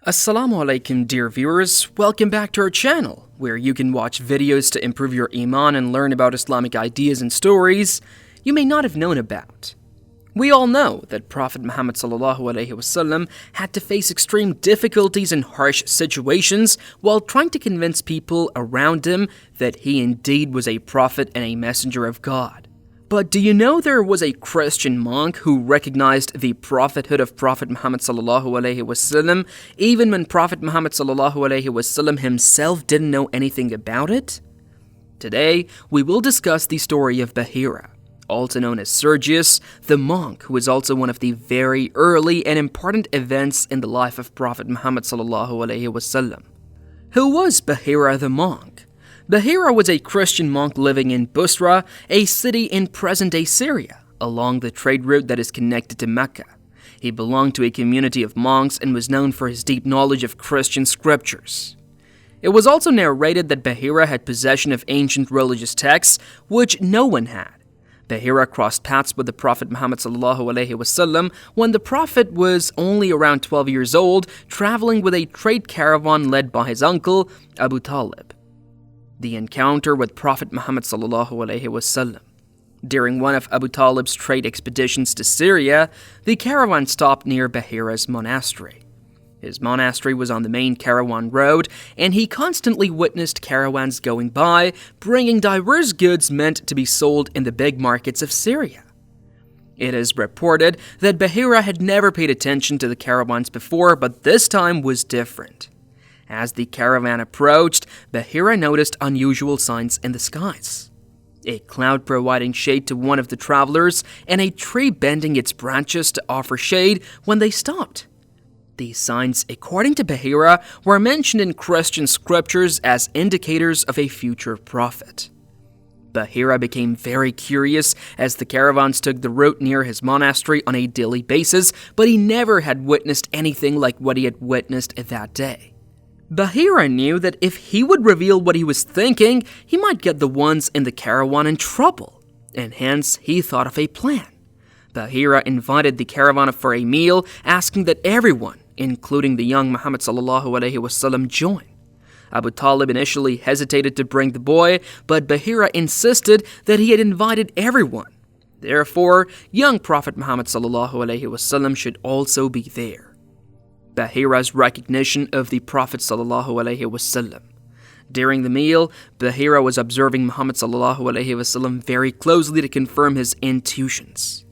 Assalamu Alaikum, dear viewers. Welcome back to our channel, where you can watch videos to improve your iman and learn about Islamic ideas and stories you may not have known about. We all know that Prophet Muhammad ﷺ had to face extreme difficulties and harsh situations while trying to convince people around him that he indeed was a prophet and a messenger of God. But do you know there was a Christian monk who recognized the prophethood of Prophet Muhammad ﷺ even when Prophet Muhammad ﷺ himself didn't know anything about it? Today, we will discuss the story of Bahira, also known as Sergius, the monk who is also one of the very early and important events in the life of Prophet Muhammad ﷺ. Who was Bahira the monk? Bahira was a Christian monk living in Busra, a city in present-day Syria, along the trade route that is connected to Mecca. He belonged to a community of monks and was known for his deep knowledge of Christian scriptures. It was also narrated that Bahira had possession of ancient religious texts, which no one had. Bahira crossed paths with the Prophet Muhammad ﷺ when the Prophet was only around 12 years old, traveling with a trade caravan led by his uncle, Abu Talib. The encounter with Prophet Muhammad ﷺ. During one of Abu Talib's trade expeditions to Syria, the caravan stopped near Bahira's monastery. His monastery was on the main caravan road, and he constantly witnessed caravans going by, bringing diverse goods meant to be sold in the big markets of Syria. It is reported that Bahira had never paid attention to the caravans before, but this time was different. As the caravan approached, Bahira noticed unusual signs in the skies. A cloud providing shade to one of the travelers, and a tree bending its branches to offer shade when they stopped. These signs, according to Bahira, were mentioned in Christian scriptures as indicators of a future prophet. Bahira became very curious as the caravans took the route near his monastery on a daily basis, but he never had witnessed anything like what he had witnessed that day. Bahira knew that if he would reveal what he was thinking, he might get the ones in the caravan in trouble, and hence he thought of a plan. Bahira invited the caravan for a meal, asking that everyone, including the young Muhammad ﷺ, join. Abu Talib initially hesitated to bring the boy, but Bahira insisted that he had invited everyone. Therefore, young Prophet Muhammad ﷺ should also be there. Bahira's recognition of the Prophet ﷺ. During the meal, Bahira was observing Muhammad ﷺ very closely to confirm his intuitions.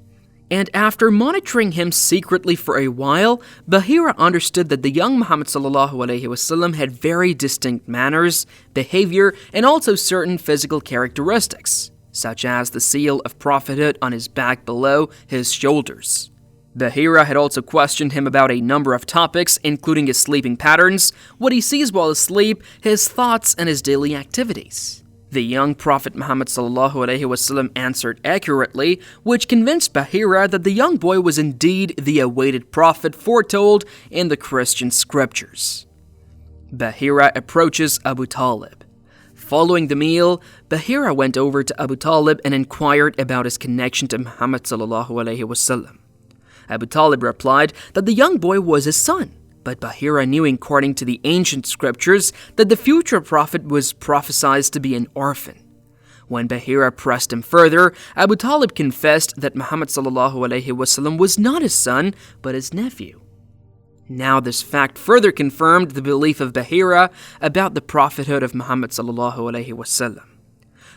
And after monitoring him secretly for a while, Bahira understood that the young Muhammad ﷺ had very distinct manners, behavior, and also certain physical characteristics, such as the seal of prophethood on his back below his shoulders. Bahira had also questioned him about a number of topics, including his sleeping patterns, what he sees while asleep, his thoughts, and his daily activities. The young Prophet Muhammad ﷺ answered accurately, which convinced Bahira that the young boy was indeed the awaited prophet foretold in the Christian scriptures. Bahira approaches Abu Talib. Following the meal, Bahira went over to Abu Talib and inquired about his connection to Muhammad ﷺ. Abu Talib replied that the young boy was his son, but Bahira knew according to the ancient scriptures that the future prophet was prophesied to be an orphan. When Bahira pressed him further, Abu Talib confessed that Muhammad ﷺ was not his son, but his nephew. Now this fact further confirmed the belief of Bahira about the prophethood of Muhammad ﷺ.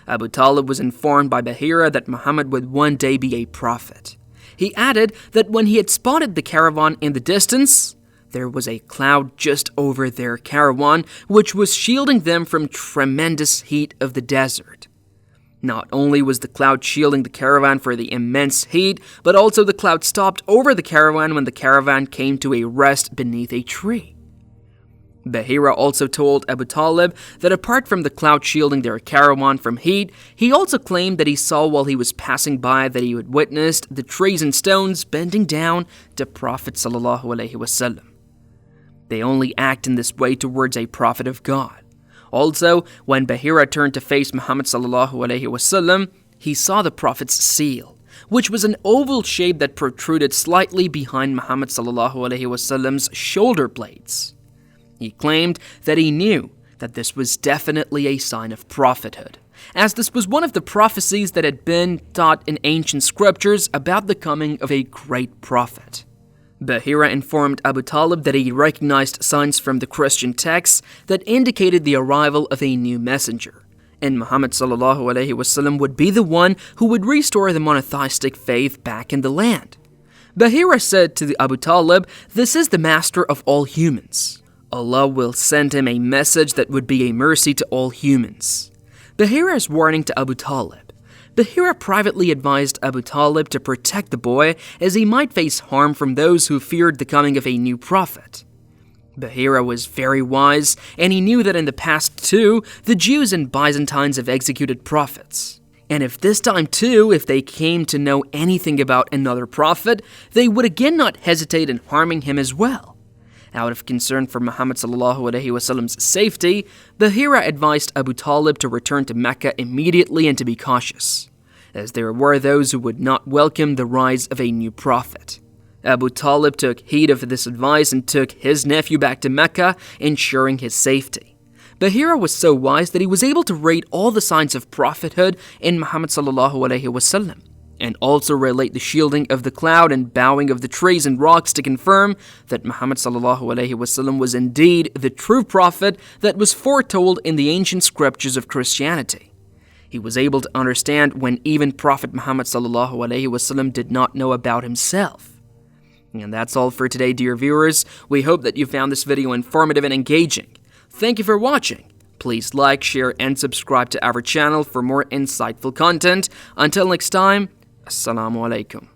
Abu Talib was informed by Bahira that Muhammad would one day be a prophet. He added that when he had spotted the caravan in the distance, there was a cloud just over their caravan, which was shielding them from tremendous heat of the desert. Not only was the cloud shielding the caravan for the immense heat, but also the cloud stopped over the caravan when the caravan came to a rest beneath a tree. Bahira also told Abu Talib that apart from the cloud shielding their caravan from heat, he also claimed that he saw while he was passing by that he had witnessed the trees and stones bending down to Prophet ﷺ. They only act in this way towards a prophet of God. Also, when Bahira turned to face Muhammad ﷺ, he saw the Prophet's seal, which was an oval shape that protruded slightly behind Muhammad ﷺ's shoulder blades. He claimed that he knew that this was definitely a sign of prophethood, as this was one of the prophecies that had been taught in ancient scriptures about the coming of a great prophet. Bahira informed Abu Talib that he recognized signs from the Christian texts that indicated the arrival of a new messenger, and Muhammad ﷺ would be the one who would restore the monotheistic faith back in the land. Bahira said to Abu Talib, "This is the master of all humans. Allah will send him a message that would be a mercy to all humans." Bahira's warning to Abu Talib. Bahira privately advised Abu Talib to protect the boy as he might face harm from those who feared the coming of a new prophet. Bahira was very wise, and he knew that in the past too, the Jews and Byzantines have executed prophets. And if this time too, if they came to know anything about another prophet, they would again not hesitate in harming him as well. Out of concern for Muhammad ﷺ's safety, Bahira advised Abu Talib to return to Mecca immediately and to be cautious, as there were those who would not welcome the rise of a new prophet. Abu Talib took heed of this advice and took his nephew back to Mecca, ensuring his safety. Bahira was so wise that he was able to rate all the signs of prophethood in Muhammad ﷺ, and also relate the shielding of the cloud and bowing of the trees and rocks to confirm that Muhammad ﷺ was indeed the true prophet that was foretold in the ancient scriptures of Christianity. He was able to understand when even Prophet Muhammad ﷺ did not know about himself. And that's all for today, dear viewers. We hope that you found this video informative and engaging. Thank you for watching. Please like, share, and subscribe to our channel for more insightful content. Until next time, Assalamu Alaikum.